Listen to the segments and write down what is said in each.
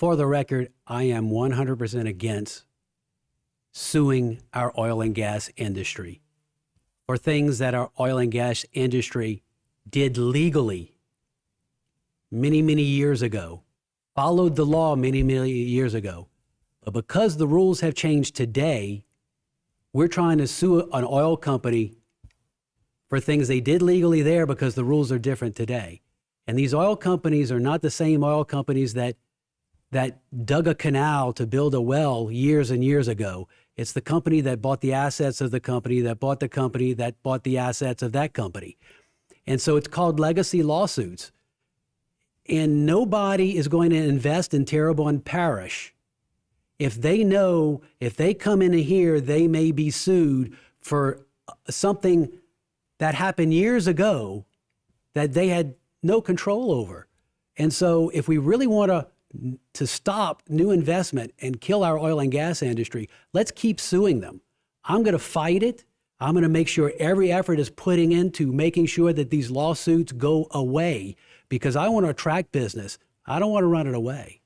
For the record, I am 100% against suing our oil and gas industry for things that our oil and gas industry did legally many, many years ago, followed the law many, many years ago. But because the rules have changed today, we're trying to sue an oil company for things they did legally there because the rules are different today. And these oil companies are not the same oil companies that dug a canal to build a well years and years ago. It's the company that bought the assets of the company that bought the company that bought the assets of that company. And so it's called legacy lawsuits. And nobody is going to invest in Terrebonne Parish if they know if they come in here, they may be sued for something that happened years ago that they had no control over. And so if we really want to stop new investment and kill our oil and gas industry, let's keep suing them. I'm going to fight it. I'm going to make sure every effort is putting into making sure that these lawsuits go away because I want to attract business. I don't want to run it away.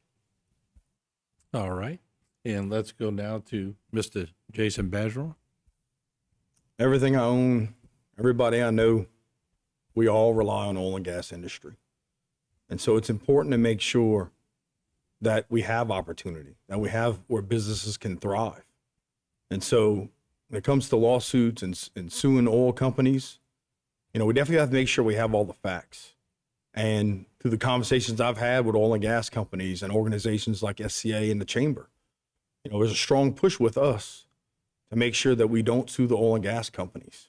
All right. And let's go now to Mr. Jason Bergeron. Everything I own, everybody I know, we all rely on the oil and gas industry. And so it's important to make sure that we have opportunity, that we have where businesses can thrive. And so when it comes to lawsuits and suing oil companies, we definitely have to make sure we have all the facts. And through the conversations I've had with oil and gas companies and organizations like SCA and the Chamber, there's a strong push with us to make sure that we don't sue the oil and gas companies.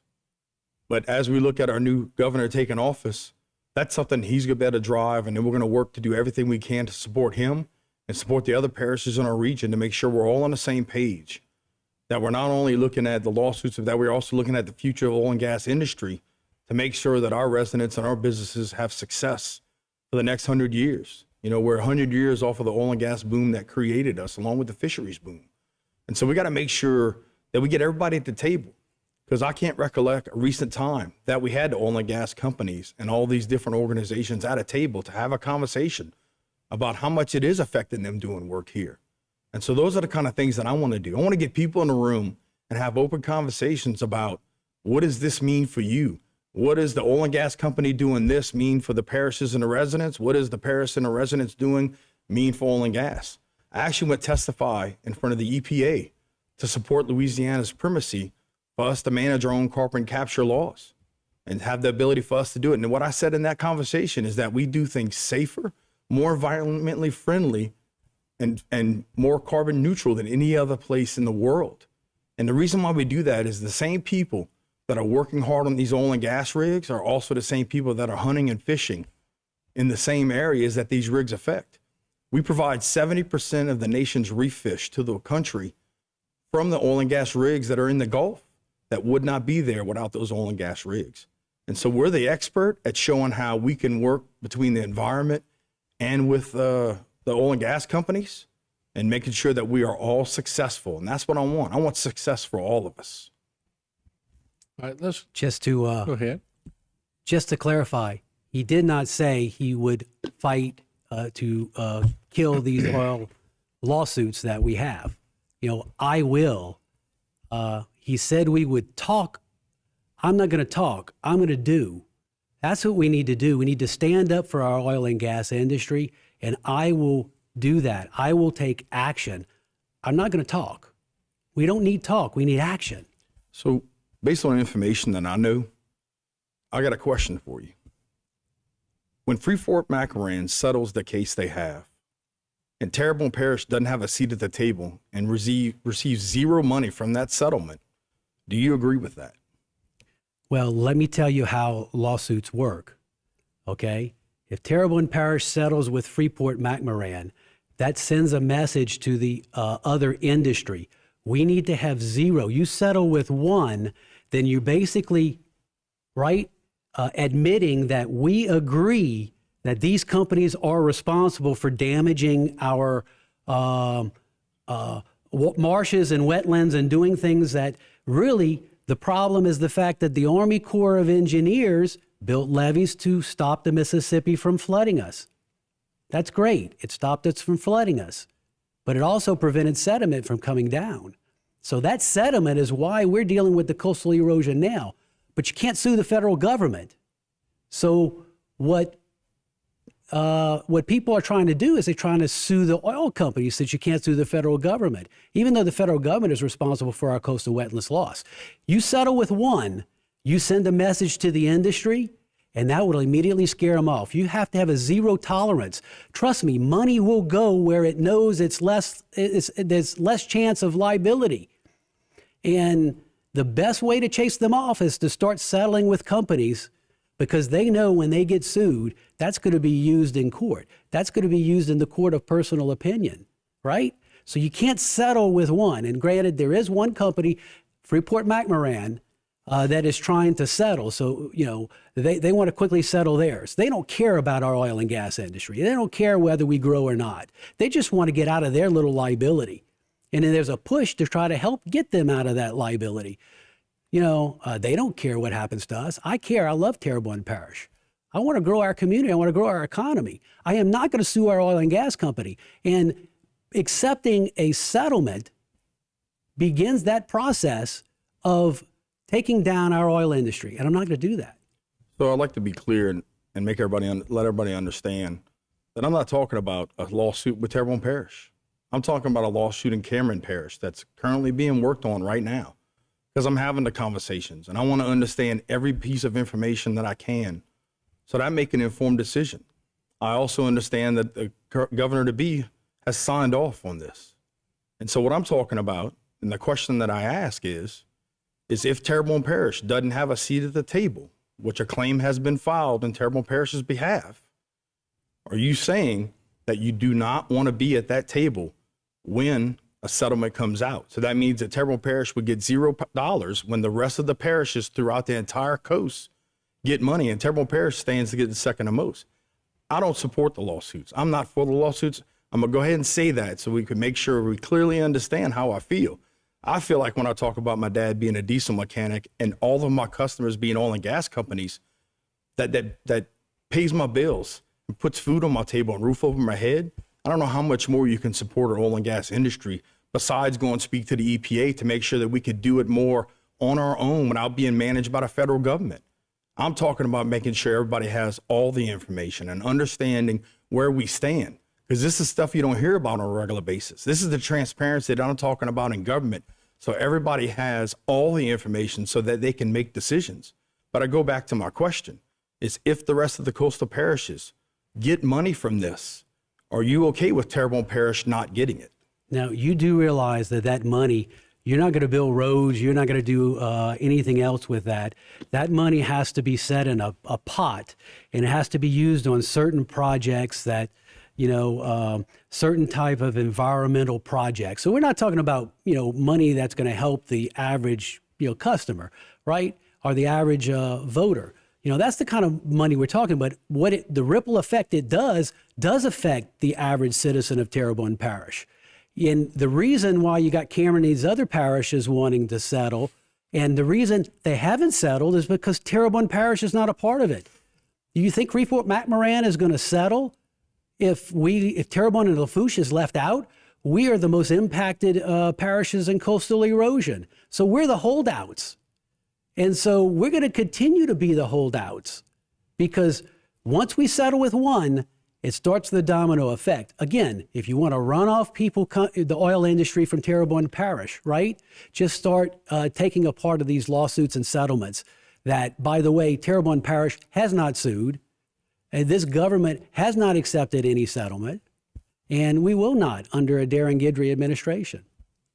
But as we look at our new governor taking office, that's something he's going to be able to drive, and then we're going to work to do everything we can to support him and support the other parishes in our region to make sure we're all on the same page, that we're not only looking at the lawsuits, but that we're also looking at the future of the oil and gas industry to make sure that our residents and our businesses have success for the next 100 years. We're 100 years off of the oil and gas boom that created us, along with the fisheries boom. And so we got to make sure that we get everybody at the table, because I can't recollect a recent time that we had the oil and gas companies and all these different organizations at a table to have a conversation about how much it is affecting them doing work here. And so those are the kind of things that I want to do. I want to get people in the room and have open conversations about, what does this mean for you? What does the oil and gas company doing this mean for the parishes and the residents? What does the parish and the residents doing mean for oil and gas? I actually went testify in front of the EPA to support Louisiana's primacy for us to manage our own carbon capture laws and have the ability for us to do it. And what I said in that conversation is that we do things safer, more environmentally friendly, and more carbon neutral than any other place in the world. And the reason why we do that is the same people that are working hard on these oil and gas rigs are also the same people that are hunting and fishing in the same areas that these rigs affect. We provide 70% of the nation's reef fish to the country from the oil and gas rigs that are in the Gulf that would not be there without those oil and gas rigs. And so we're the expert at showing how we can work between the environment and with the oil and gas companies and making sure that we are all successful. And that's what I want. I want success for all of us. All right, let's Go ahead. Just to clarify, he did not say he would fight to kill these oil lawsuits that we have. I will. He said we would talk. I'm not going to talk. I'm going to do. That's what we need to do. We need to stand up for our oil and gas industry, and I will do that. I will take action. I'm not going to talk. We don't need talk. We need action. So based on the information that I know, I got a question for you. When Freeport-McMoRan settles the case they have, and Terrebonne Parish doesn't have a seat at the table and receives zero money from that settlement, do you agree with that? Well, let me tell you how lawsuits work, okay? If Terrebonne Parish settles with Freeport-McMoRan, that sends a message to the other industry. We need to have zero. You settle with one, then you're basically, admitting that we agree that these companies are responsible for damaging our marshes and wetlands and doing things that really, the problem is the fact that the Army Corps of Engineers built levees to stop the Mississippi from flooding us. That's great. It stopped us from flooding us, but it also prevented sediment from coming down. So that sediment is why we're dealing with the coastal erosion now. But you can't sue the federal government. So what people are trying to do is they're trying to sue the oil companies that you can't sue the federal government, even though the federal government is responsible for our coastal wetlands loss. You settle with one, you send a message to the industry, and that will immediately scare them off. You have to have a zero tolerance. Trust me, money will go where it knows there's less chance of liability. And the best way to chase them off is to start settling with companies, because they know when they get sued, that's going to be used in court. That's going to be used in the court of personal opinion, right? So you can't settle with one. And granted, there is one company, Freeport-McMoRan, that is trying to settle. So, they want to quickly settle theirs. They don't care about our oil and gas industry. They don't care whether we grow or not. They just want to get out of their little liability. And then there's a push to try to help get them out of that liability. They don't care what happens to us. I care. I love Terrebonne Parish. I want to grow our community. I want to grow our economy. I am not going to sue our oil and gas company. And accepting a settlement begins that process of taking down our oil industry. And I'm not going to do that. So I'd like to be clear and make let everybody understand that I'm not talking about a lawsuit with Terrebonne Parish. I'm talking about a lawsuit in Cameron Parish that's currently being worked on right now, because I'm having the conversations and I want to understand every piece of information that I can so that I make an informed decision. I also understand that the governor-to-be has signed off on this. And so what I'm talking about, and the question that I ask is if Terrebonne Parish doesn't have a seat at the table, which a claim has been filed in Terrebonne Parish's behalf, are you saying that you do not want to be at that table when a settlement comes out? So that means that Terrebonne Parish would get $0 when the rest of the parishes throughout the entire coast get money, and Terrebonne Parish stands to get the second the most. I don't support the lawsuits. I'm not for the lawsuits. I'm going to go ahead and say that so we can make sure we clearly understand how I feel. I feel like when I talk about my dad being a diesel mechanic and all of my customers being oil and gas companies, that pays my bills and puts food on my table and roof over my head, I don't know how much more you can support our oil and gas industry besides go and speak to the EPA to make sure that we could do it more on our own without being managed by the federal government. I'm talking about making sure everybody has all the information and understanding where we stand, because this is stuff you don't hear about on a regular basis. This is the transparency that I'm talking about in government. So everybody has all the information so that they can make decisions. But I go back to my question, is if the rest of the coastal parishes get money from this, are you okay with Terrebonne Parish not getting it? Now, you do realize that money, you're not going to build roads, you're not going to do anything else with that. That money has to be set in a pot, and it has to be used on certain projects that, certain type of environmental projects. So we're not talking about, money that's going to help the average, customer, right? Or the average voter. That's the kind of money we're talking about. The ripple effect it does affect the average citizen of Terrebonne Parish. And the reason why you got Cameron and these other parishes wanting to settle, and the reason they haven't settled, is because Terrebonne Parish is not a part of it. Do you think Freeport-McMoRan is going to settle if Terrebonne and Lafourche is left out? We are the most impacted parishes in coastal erosion. So we're the holdouts. And so we're going to continue to be the holdouts, because once we settle with one, it starts the domino effect. Again, if you want to run off the oil industry from Terrebonne Parish, right? Just start taking a part of these lawsuits and settlements that, by the way, Terrebonne Parish has not sued. And this government has not accepted any settlement, and we will not under a Darren Guidry administration.